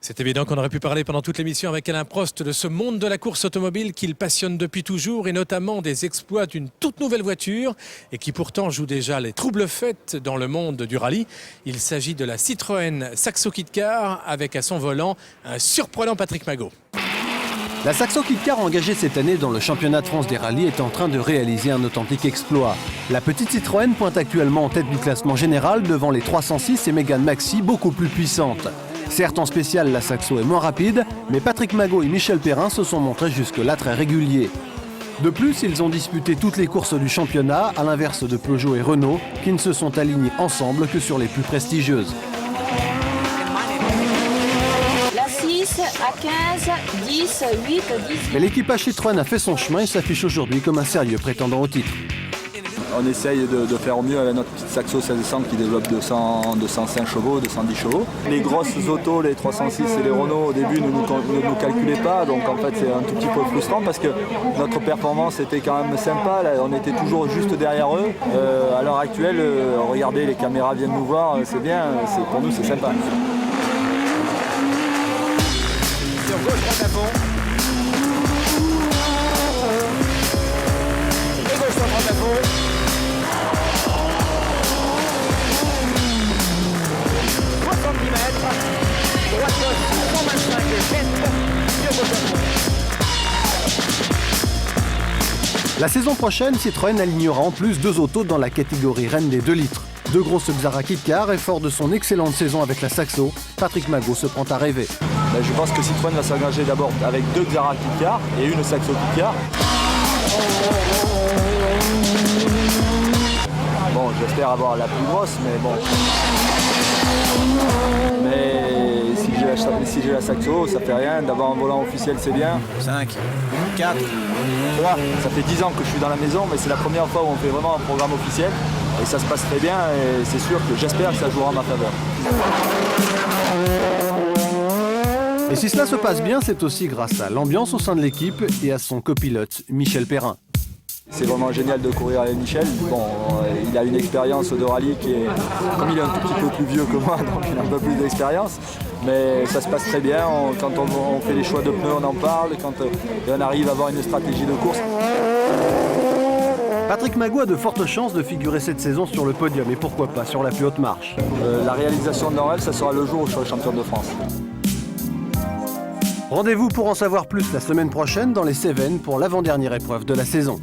C'est évident qu'on aurait pu parler pendant toute l'émission avec Alain Prost de ce monde de la course automobile qu'il passionne depuis toujours et notamment des exploits d'une toute nouvelle voiture et qui pourtant joue déjà les troubles faits dans le monde du rallye. Il s'agit de la Citroën Saxo Kit Car avec à son volant un surprenant Patrick Magot. La Saxo Kit Car engagée cette année dans le championnat de France des rallyes est en train de réaliser un authentique exploit. La petite Citroën pointe actuellement en tête du classement général devant les 306 et Mégane Maxi beaucoup plus puissantes. Certes en spécial la Saxo est moins rapide, mais Patrick Magot et Michel Perrin se sont montrés jusque-là très réguliers. De plus, ils ont disputé toutes les courses du championnat, à l'inverse de Peugeot et Renault, qui ne se sont alignés ensemble que sur les plus prestigieuses. La 6, A15, 10, 8, 10... Mais l'équipage Citroën a fait son chemin et s'affiche aujourd'hui comme un sérieux prétendant au titre. On essaye de faire au mieux avec notre petite Saxo 1600 qui développe 205 chevaux, 210 chevaux. Les grosses autos, les 306 et les Renault, au début ne nous calculaient pas, donc en fait c'est un tout petit peu frustrant parce que notre performance était quand même sympa, là, on était toujours juste derrière eux. À l'heure actuelle, regardez, les caméras viennent nous voir, c'est bien, pour nous c'est sympa. Sur gauche, droite à fond. Et gauche, droite à fond. La saison prochaine, Citroën alignera en plus deux autos dans la catégorie reine des 2 litres. Deux grosses Xara Kit Car et fort de son excellente saison avec la Saxo, Patrick Magot se prend à rêver. Je pense que Citroën va s'engager d'abord avec 2 Xara Kit Car et une Saxo Kit Car. Bon, j'espère avoir la plus grosse, mais bon. Mais si j'ai la Saxo, ça fait rien. D'avoir un volant officiel, c'est bien. 5, 4, 3. Ça fait 10 ans que je suis dans la maison, mais c'est la première fois où on fait vraiment un programme officiel. Et ça se passe très bien et c'est sûr que j'espère que ça jouera en ma faveur. Et si cela se passe bien, c'est aussi grâce à l'ambiance au sein de l'équipe et à son copilote, Michel Perrin. C'est vraiment génial de courir avec Michel. Bon, il a une expérience de rallye qui est, comme il est un tout petit peu plus vieux que moi, donc il a un peu plus d'expérience. Mais ça se passe très bien. Quand on fait les choix de pneus, on en parle. Quand on arrive à avoir une stratégie de course. Patrick Magot a de fortes chances de figurer cette saison sur le podium et pourquoi pas sur la plus haute marche. La réalisation de leur rêve, ça sera le jour où je serai champion de France. Rendez-vous pour en savoir plus la semaine prochaine dans les Cévennes pour l'avant-dernière épreuve de la saison.